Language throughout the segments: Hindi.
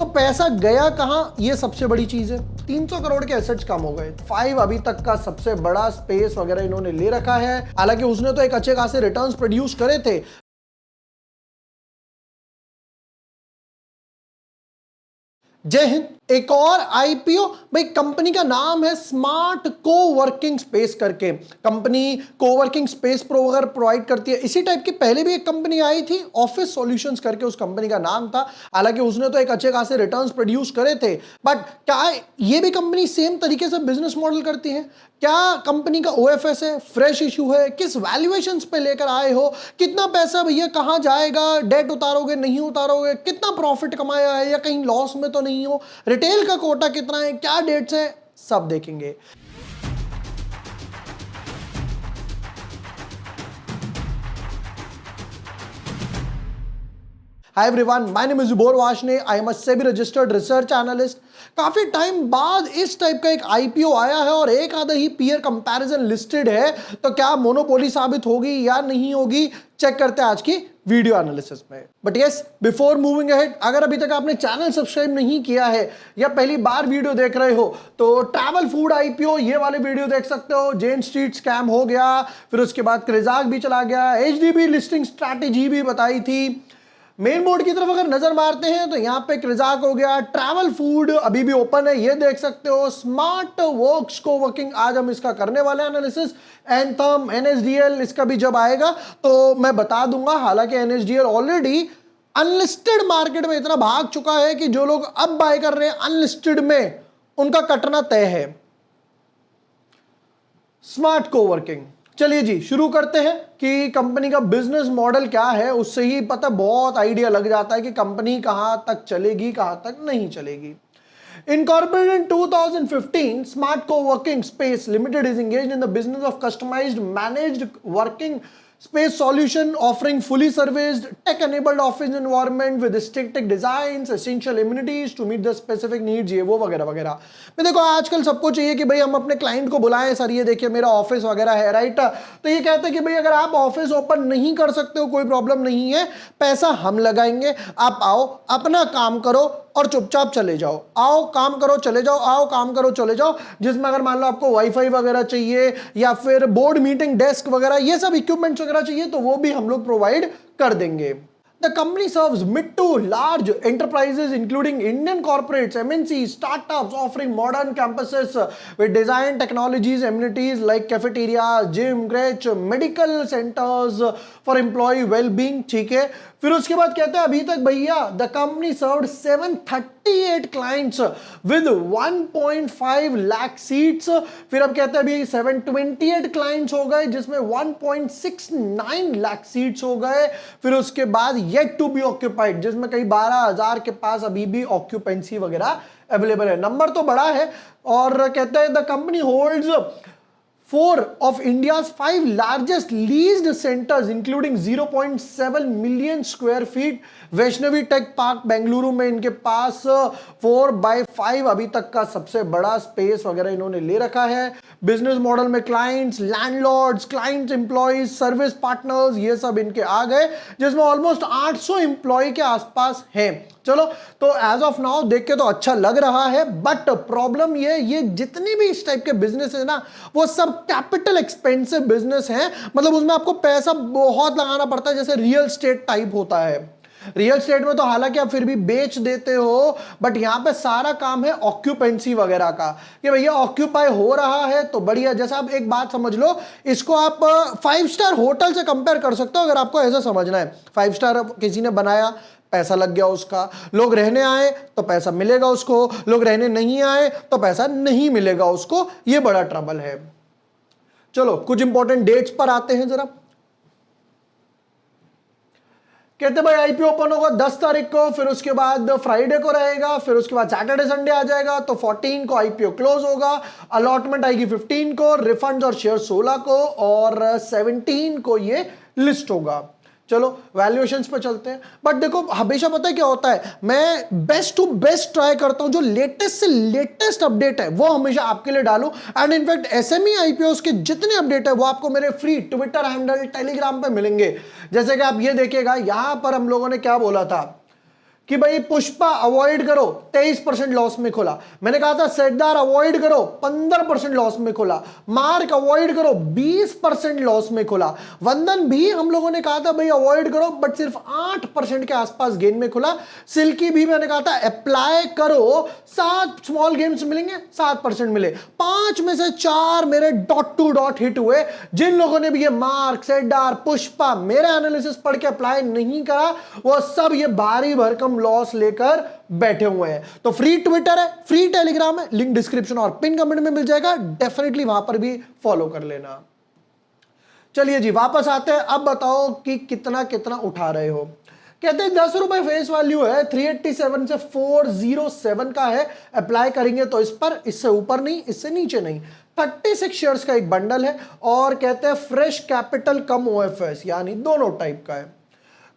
तो पैसा गया कहां, ये सबसे बड़ी चीज है। 300 करोड़ के एसेट्स कम हो गए। 5 अभी तक का सबसे बड़ा स्पेस वगैरह इन्होंने ले रखा है। हालांकि उसने तो एक अच्छे खासे रिटर्न्स प्रोड्यूस करे थे। जय हिंद। एक और आईपीओ भाई, कंपनी का नाम है स्मार्ट कोवर्किंग स्पेस करके। कंपनी कोवर्किंग स्पेस प्रोवाइड करती है। इसी टाइप की पहले भी एक कंपनी आई थी, ऑफिस सॉल्यूशंस करके उस कंपनी का नाम था। हालांकि उसने तो एक अच्छे खासे रिटर्न्स प्रोड्यूस करे थे। बट क्या ये भी कंपनी सेम तरीके से बिजनेस मॉडल करती है? क्या कंपनी का ओएफएस है, फ्रेश इशू है, किस वैल्यूएशंस पे लेकर आए हो, कितना पैसा भैया कहां जाएगा, डेट उतारोगे नहीं उतारोगे, कितना प्रॉफिट कमाया है या कहीं लॉस में तो नहीं हो, रिटेल का कोटा कितना है, क्या डेट्स है, सब देखेंगे। Hi everyone, my name is Zubor Washne. I am a SEBI registered research analyst. काफी टाइम बाद इस टाइप का एक आईपीओ आया है और एक आधा ही पीयर कंपैरिजन लिस्टेड है। तो क्या मोनोपोली साबित होगी या नहीं होगी, चेक करते हैं आज की वीडियो एनालिसिस में। But yes, before moving ahead, अगर अभी तक आपने चैनल सब्सक्राइब नहीं किया है या पहली बार वीडियो देख रहे हो तो ट्रैवल फूड आईपीओ ये वाले वीडियो देख सकते हो। जेन स्ट्रीट स्कैम हो गया, फिर उसके बाद क्रेजाक भी चला गया, एचडीबी लिस्टिंग स्ट्रैटेजी भी बताई थी। मेन बोर्ड की तरफ अगर नजर मारते हैं तो यहां पे क्रिजाक हो गया, ट्रैवल फूड अभी भी ओपन है, ये देख सकते हो। स्मार्ट वर्क्स कोवर्किंग आज हम इसका करने वाले एनालिसिस। एंथम, एनएसडीएल इसका भी जब आएगा तो मैं बता दूंगा। हालांकि एनएसडीएल ऑलरेडी अनलिस्टेड मार्केट में इतना भाग चुका है कि जो लोग अब बाय कर रहे हैं अनलिस्टेड में, उनका कटना तय है। स्मार्ट कोवर्किंग, चलिए जी शुरू करते हैं कि कंपनी का बिजनेस मॉडल क्या है। उससे ही पता बहुत आइडिया लग जाता है कि कंपनी कहां तक चलेगी, कहां तक नहीं चलेगी। Incorporated in 2015, Smart Co-working Space Limited is engaged in the business of customized managed working space solution offering fully serviced tech-enabled office environment with aesthetic designs, essential amenities to meet the specific needs, ये वो वगैरह वगैरह। मैं देखो आजकल सबको चाहिए कि भाई हम अपने क्लाइंट को बुलाएं, सर ये देखिए मेरा ऑफिस वगैरह है, राइट। तो ये कहते हैं कि भाई अगर आप ऑफिस ओपन नहीं कर सकते हो कोई प्रॉब्लम नहीं है, पैसा हम लगाएंगे, आप आओ अपना काम करो और चुपचाप चले जाओ। आओ काम करो चले जाओ, आओ काम करो चले जाओ। जिसमें अगर मान लो आपको वाईफाई वगैरह चाहिए या फिर बोर्ड मीटिंग डेस्क वगैरह ये सब इक्विपमेंट्स वगैरह चाहिए तो वो भी हम लोग प्रोवाइड कर देंगे। The company serves mid to large enterprises including Indian corporates, MNCs, startups offering modern campuses with design technologies, amenities like cafeterias, gym, crèche, medical centers for employee well-being, ठीक है। फिर उसके बाद कहते हैं अभी तक भैया the company served 738 clients with 1.5 lakh seats। फिर अब कहते हैं अभी 728 clients हो गए जिसमें 1.69 लाख सीट्स हो गए। फिर उसके बाद yet to be occupied जिसमें कई 12,000 के पास अभी भी ऑक्यूपेंसी वगैरह अवेलेबल है। नंबर तो बड़ा है। और कहते हैं the company holds 4 of India's 5 largest leased centers including 0.7 million square feet। Vaishnavi tech park Bengaluru में इनके पास 4/5 अभी तक का सबसे बड़ा स्पेस वगैरह इन्होंने ले रखा है। बिजनेस मॉडल में clients, landlords, clients, employees, service partners ये सब इनके आ गए जिसमें ऑलमोस्ट 800 एम्प्लॉय के आसपास हैं। चलो तो एज ऑफ नाउ देख के तो अच्छा लग रहा है, बट प्रॉब्लम ये जितनी भी इस टाइप के बिजनेस है ना वो सब कैपिटल एक्सपेंसिव बिजनेस है। मतलब उसमें आपको पैसा बहुत लगाना पड़ता है, जैसे रियल एस्टेट टाइप होता है। रियल एस्टेट में तो हालांकि आप फिर भी बेच देते हो, बट यहां पे सारा काम है ऑक्यूपेंसी वगैरह का कि भैया ऑक्यूपाई हो रहा है तो बढ़िया। जैसा आप एक बात समझ लो, इसको आप 5 स्टार होटल से कंपेयर कर सकते हो अगर आपको ऐसा समझना है। 5 स्टार किसी ने बनाया, पैसा लग गया उसका, लोग रहने आए तो पैसा मिलेगा उसको, लोग रहने नहीं आए तो पैसा नहीं मिलेगा उसको, ये बड़ा ट्रबल है। चलो कुछ इंपॉर्टेंट डेट्स पर आते हैं जरा। कहते भाई आईपीओ ओपन होगा 10 तारीख को, फिर उसके बाद फ्राइडे को रहेगा, फिर उसके बाद सैटरडे संडे आ जाएगा तो 14 को आईपीओ क्लोज होगा। अलॉटमेंट आएगी 15 को, रिफंड्स और शेयर 16 को और 17 को ये लिस्ट होगा। चलो वैल्यूएशंस पे चलते हैं। बट देखो हमेशा पता है क्या होता है, मैं बेस्ट टू बेस्ट ट्राई करता हूं, जो लेटेस्ट से लेटेस्ट अपडेट है वो हमेशा आपके लिए डालूं। एंड इनफैक्ट एसएमई आईपीओस के जितने अपडेट है वो आपको मेरे फ्री ट्विटर हैंडल, टेलीग्राम पे मिलेंगे। जैसे कि आप ये देखिएगा, यहां पर हम लोगों ने क्या बोला था कि भाई पुष्पा अवॉइड करो, 23% लॉस में खुला। मैंने कहा था सरदार अवॉइड करो, 15% लॉस में खुला। मार्क अवॉइड करो, 20% लॉस में खुला। वंदन भी हम लोगों ने कहा था भाई अवॉइड करो, बट सिर्फ 8% के आसपास गेन में खुला। सिल्की भी मैंने कहा था अप्लाई करो, 7 स्मॉल गेम्स मिलेंगे, 7% मिले। 5 में से 4 मेरे डॉट टू डॉट हिट हुए। जिन लोगों ने भी ये मार्क, सरदार, पुष्पा मेरा एनालिसिस पढ़ के अप्लाई नहीं करा, वो सब ये भारी भरकम लॉस लेकर बैठे हुए हैं। तो फ्री ट्विटर है, फ्री टेलीग्राम है, लिंक डिस्क्रिप्शन और पिन कमेंट में मिल जाएगा, डेफिनेटली वहां पर भी फॉलो कर लेना। चलिए जी वापस आते हैं। अब बताओ कि कितना कितना उठा रहे हो। कहते हैं 10 रुपए फेस वैल्यू है, 387 से 407 का है। अप्लाई करेंगे तो इस पर, इससे ऊपर नहीं, इससे नीचे नहीं। 36 शेयर्स का एक बंडल है और कहते हैं फ्रेश कैपिटल कम ओएफएस, यानी दोनों टाइप का है।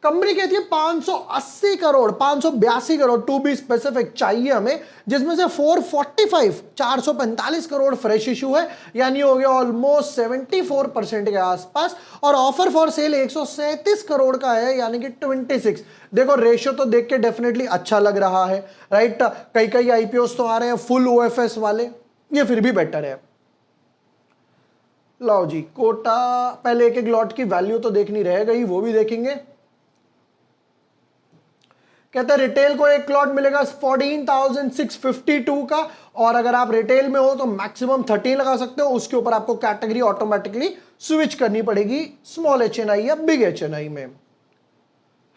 कंपनी कहती है 580 crore, 582 crore to be specific चाहिए हमें, जिसमें से 445 करोड़ फ्रेश इशू है, यानी हो गया ऑलमोस्ट 74% के आसपास। और ऑफर फॉर सेल 137 करोड़ का है, यानी कि 26। देखो रेशियो तो देख के डेफिनेटली अच्छा लग रहा है, राइट। कई कई आईपीओस तो आ रहे हैं फुल ओएफएस वाले, ये फिर भी बेटर है। लो जी कोटा, पहले एक एक लॉट की वैल्यू तो देखनी रह गई, वो भी देखेंगे। कहते हैं रिटेल को एक लॉट मिलेगा 14,652 का, और अगर आप रिटेल में हो तो मैक्सिमम 13 लगा सकते हो। उसके ऊपर आपको कैटेगरी ऑटोमेटिकली स्विच करनी पड़ेगी स्मॉल एचएनआई या बिग एचएनआई में।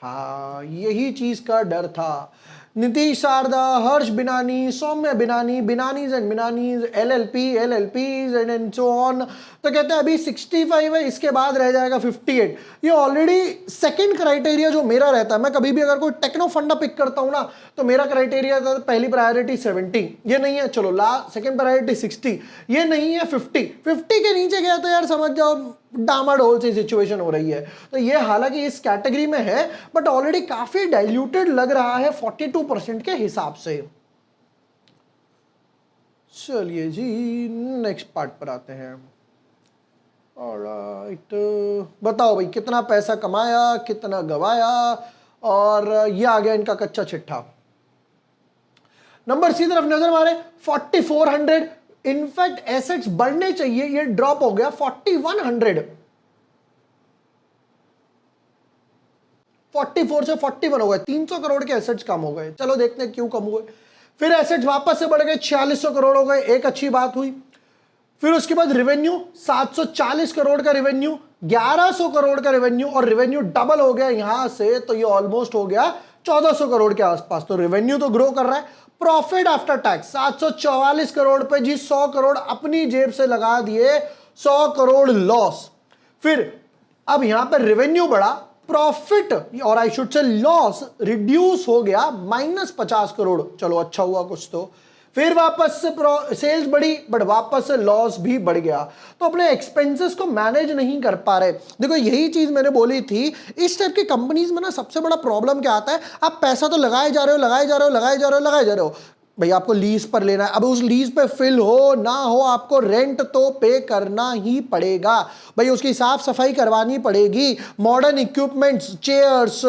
हाँ यही चीज का डर था। Nitish Sharda, Harsh Binani, Saumya Binani, Binanis and Binanis, LLPs and so on. तो कहते हैं अभी 65 है, इसके बाद रह जाएगा 58। ये ऑलरेडी सेकंड क्राइटेरिया जो मेरा रहता है, मैं कभी भी अगर कोई टेक्नो फंडा पिक करता हूं ना, तो मेरा क्राइटेरिया था पहली प्रायोरिटी 70, ये नहीं है, चलो सेकंड प्रायोरिटी 60, ये नहीं है 50 के नीचे गया तो यार समझ जाओ डामाडोल सी सिचुएशन हो रही है। तो ये हालांकि इस कैटेगरी में है, बट ऑलरेडी काफी डाइल्यूटेड लग रहा है 42% के हिसाब से। चलिए जी नेक्स्ट पार्ट पर आते हैं। ऑलराइट, बताओ भाई कितना पैसा कमाया, कितना गवाया, और ये आ गया इनका कच्चा चिट्ठा। नंबर सी तरफ नजर मारे, 4400। इनफैक्ट एसेट्स बढ़ने चाहिए, ये ड्रॉप हो गया 4100। 44 से 41 हो गए, 300 करोड़ के एसेट्स कम हो गए। चलो देखते हैं क्यों कम हुए। फिर एसेट्स वापस से बढ़ गए, 4600 करोड़ हो गए, एक अच्छी बात हुई। फिर उसके बाद रेवेन्यू 740 करोड़ का रेवेन्यू, 1100 करोड़ का रेवेन्यू, और रेवेन्यू डबल हो गया यहां से, तो ये ऑलमोस्ट हो गया 1400 करोड़ के आसपास। तो रेवेन्यू तो ग्रो कर रहा है। प्रॉफिट आफ्टर टैक्स 744 करोड़ पे जी 100 करोड़ अपनी जेब से लगा दिए, 100 करोड़ लॉस। फिर अब यहां पर रेवेन्यू बढ़ा, प्रॉफिट और I should say loss reduce हो गया -50 करोड़। चलो अच्छा हुआ कुछ तो। फिर वापस से सेल्स बढ़ी, बट वापस से लॉस भी बढ़ गया। तो अपने एक्सपेंसेस को मैनेज नहीं कर पा रहे। देखो यही चीज मैंने बोली थी, इस टाइप की कंपनीज में ना सबसे बड़ा प्रॉब्लम क्या आता है, आप पैसा तो लगाए जा रहे हो, लगाए जा रहे हो, लगाए जा रहे हो, लगाए जा रहे हो। भाई आपको लीज पर लेना है, अब उस लीज पे फिल हो ना हो, आपको रेंट तो पे करना ही पड़ेगा। भाई उसकी साफ सफाई करवानी पड़ेगी, मॉडर्न इक्विपमेंट्स, चेयर्स,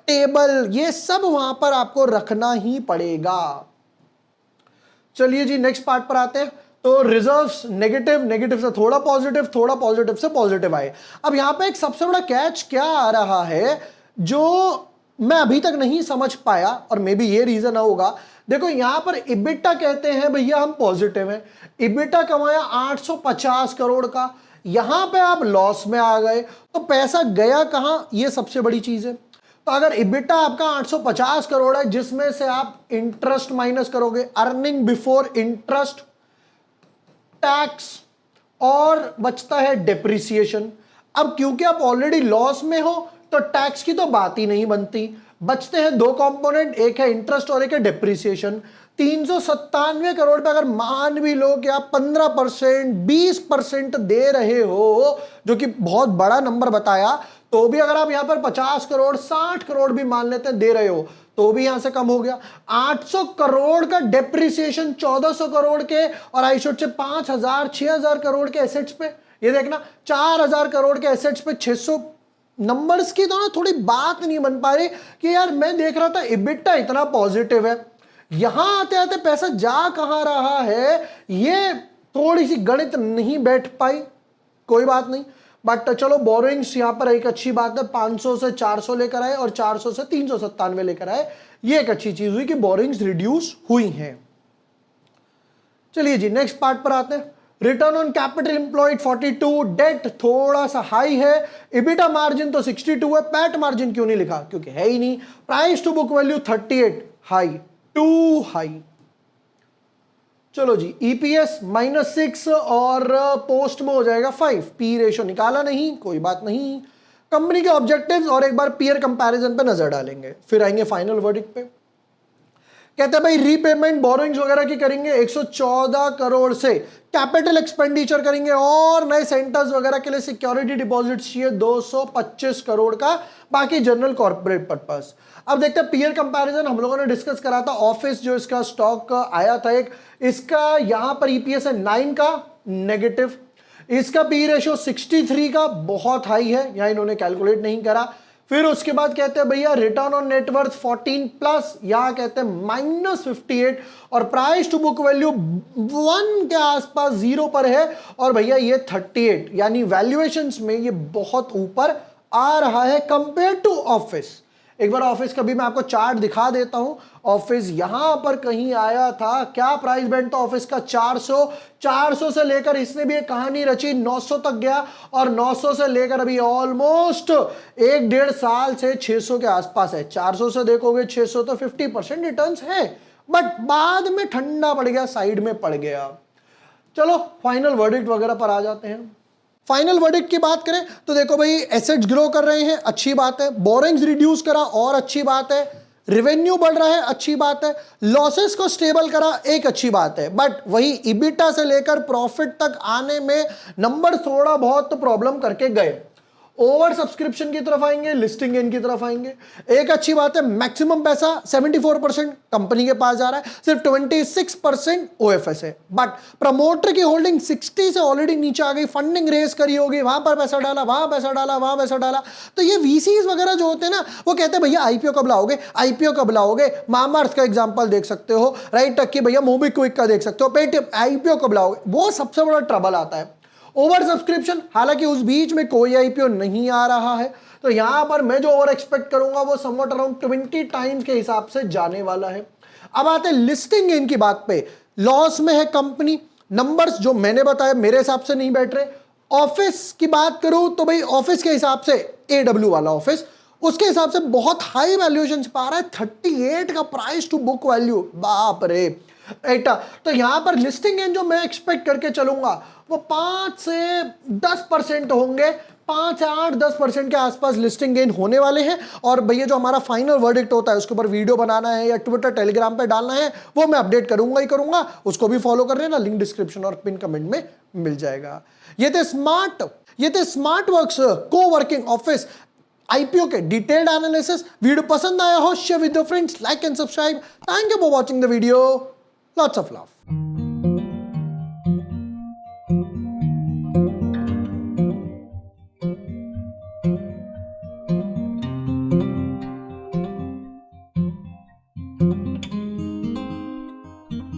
टेबल, ये सब वहां पर आपको रखना ही पड़ेगा। चलिए जी नेक्स्ट पार्ट पर आते हैं। तो रिजर्व्स नेगेटिव, नेगेटिव से थोड़ा पॉजिटिव, थोड़ा पॉजिटिव से पॉजिटिव आए। अब यहां पे एक सबसे बड़ा कैच क्या आ रहा है जो मैं अभी तक नहीं समझ पाया, और मे बी ये रीजन होगा। देखो यहां पर इबिटा कहते हैं भैया हम पॉजिटिव हैं, इबिटा कमाया 850 करोड़ का, यहां पे आप लॉस में आ गए, तो पैसा गया कहां, ये सबसे बड़ी चीज है। तो अगर इबिटा आपका 850 करोड़ है, जिसमें से आप इंटरेस्ट माइनस करोगे, अर्निंग बिफोर इंटरेस्ट, टैक्स, और बचता है डेप्रिसिएशन। अब क्योंकि आप ऑलरेडी लॉस में हो, तो टैक्स की तो बात ही नहीं बनती। बचते हैं दो कंपोनेंट, एक है इंटरेस्ट और एक है डेप्रिसिएशन। 397 करोड़ पे अगर मान भी लो कि आप 15%, 20% दे रहे हो, जो कि बहुत बड़ा नंबर बताया, तो भी अगर आप यहां पर 50 करोड़, 60 करोड़ भी मान लेते हैं दे रहे हो, तो भी यहां से कम हो गया। 800 करोड़ का डेप्रिसिएशन 1400 करोड़ के, और आई शुड से 5000, 6000 करोड़ के एसेट्स पे। ये देखना 4000 करोड़ के एसेट्स पे 600 नंबर्स की तो ना थोड़ी बात नहीं बन पा रही कि यार मैं देख रहा था EBITDA इतना पॉजिटिव है, यहां आते आते पैसा जा कहां रहा है, ये थोड़ी सी गणित नहीं बैठ पाई। कोई बात नहीं, बट चलो बोरोइंग्स यहां पर एक अच्छी बात है, 500 से 400 लेकर आए और 400 से 397 लेकर आए, ये एक अच्छी चीज हुई कि बोरोइंग्स रिड्यूस हुई हैं। चलिए जी नेक्स्ट पार्ट पर आते हैं। Return on capital employed 42, debt थोड़ा सा हाई है, इबिटा मार्जिन तो 62 है, पैट मार्जिन क्यों नहीं लिखा, क्योंकि है ही नहीं। Price to book value 38, high, too high. चलो जी ईपीएस -6 और पोस्ट में हो जाएगा 5, पी रेशो निकाला नहीं, कोई बात नहीं। कंपनी के ऑब्जेक्टिव्स और एक बार पीयर कंपैरिजन पे नजर डालेंगे, फिर आएंगे फाइनल वर्डिक्ट पे। कहते हैं भाई रीपेमेंट बोरोइंग्स वगैरह की करेंगे 114 करोड़ से, कैपिटल एक्सपेंडिचर करेंगे और नए सेंटर्स वगैरह के लिए सिक्योरिटी डिपॉजिट चाहिए 225 करोड़ का, बाकी जनरल कॉर्पोरेट पर्पस। अब देखते हैं पीयर कंपैरिजन, हम लोगों ने डिस्कस करा था ऑफिस जो इसका स्टॉक आया था एक, इसका यहां पर ईपीएस है 9 का नेगेटिव, इसका पी रेशियो 63 का बहुत हाई है, यहां इन्होंने कैलकुलेट नहीं करा। फिर उसके बाद कहते हैं भैया रिटर्न ऑन नेटवर्थ 14 प्लस, यहां कहते हैं -58 और प्राइस टू बुक वैल्यू 1 के आसपास 0 पर है, और भैया ये 38, यानी वैल्यूएशंस में ये बहुत ऊपर आ रहा है कंपेयर टू ऑफिस। एक बार ऑफिस का भी मैं आपको चार्ट दिखा देता हूं। ऑफिस यहां पर कहीं आया था, क्या प्राइस बैंड था ऑफिस का, 400 से लेकर इसने भी एक कहानी रची, 900 तक गया, और 900 से लेकर अभी ऑलमोस्ट 1-1.5 साल से 600 के आसपास है। 400 से देखोगे 600 तो 50% रिटर्न्स है, बट बाद में ठंडा पड़ गया, साइड में पड़ गया। चलो फाइनल वर्डिक्ट वगैरह पर आ जाते हैं। फाइनल वर्डिक्ट की बात करें तो देखो भाई एसेट्स ग्रो कर रहे हैं, अच्छी बात है, बोरिंग्स रिड्यूस करा और अच्छी बात है, रेवेन्यू बढ़ रहा है, अच्छी बात है, लॉसेस को स्टेबल करा, एक अच्छी बात है, बट वही इबिटा से लेकर प्रॉफिट तक आने में नंबर थोड़ा बहुत प्रॉब्लम करके गए। ओवर सब्सक्रिप्शन की तरफ आएंगे, लिस्टिंग गेन की तरफ आएंगे। एक अच्छी बात है, मैक्सिमम पैसा 74% कंपनी के पास जा रहा है, सिर्फ 26% ओएफएस है, बट प्रमोटर की होल्डिंग 60 से ऑलरेडी नीचे आ गई, फंडिंग रेस करी होगी, वहां पर पैसा डाला, वहां पैसा डाला, वहां पैसा डाला। तो ये वीसीज वगैरह जो होते हैं ना, वो कहते हैं भैया आईपीओ कब लाओगे, आईपीओ कब लाओगे। मामाअर्थ का एग्जांपल देख सकते हो, राइट टक की भैया मोबीक्विक का देख सकते हो, पेटीएम, आईपीओ कब लाओगे, वो सबसे बड़ा ट्रबल आता है। ओवर सब्सक्रिप्शन, हालांकि उस बीच में कोई आईपीओ नहीं आ रहा है, तो यहां पर मैं जो ओवर एक्सपेक्ट करूंगा वो समवट अराउंड 20 टाइम्स के हिसाब से जाने वाला है। अब आते हैं लिस्टिंग गेन की बात पे, लॉस में है कंपनी, नंबर्स जो मैंने बताया मेरे हिसाब से नहीं बैठ रहे। ऑफिस की बात करूं तो भाई ऑफिस के हिसाब से एडब्ल्यू वाला ऑफिस, उसके हिसाब से बहुत हाई वैल्यूएशन पा रहा है, 38 का प्राइस टू बुक वैल्यू, बाप रे। तो यहां पर लिस्टिंग गेन जो मैं एक्सपेक्ट करके चलूंगा वो 5 से 10% होंगे, 5 8 10% के आसपास लिस्टिंग गेन होने वाले हैं। और भैया जो हमारा फाइनल वर्डिक्ट होता है उसके ऊपर वीडियो बनाना है या ट्विटर टेलीग्राम पे डालना है, वो मैं अपडेट करूंगा ही करूंगा, उसको भी फॉलो कर लेना, लिंक डिस्क्रिप्शन और पिन कमेंट में मिल जाएगा। ये थे smart works co-working office IPO के डिटेल्ड एनालिसिस। वीडियो पसंद आया हो share with your friends, like and subscribe. Thank you for watching the video, lots of love.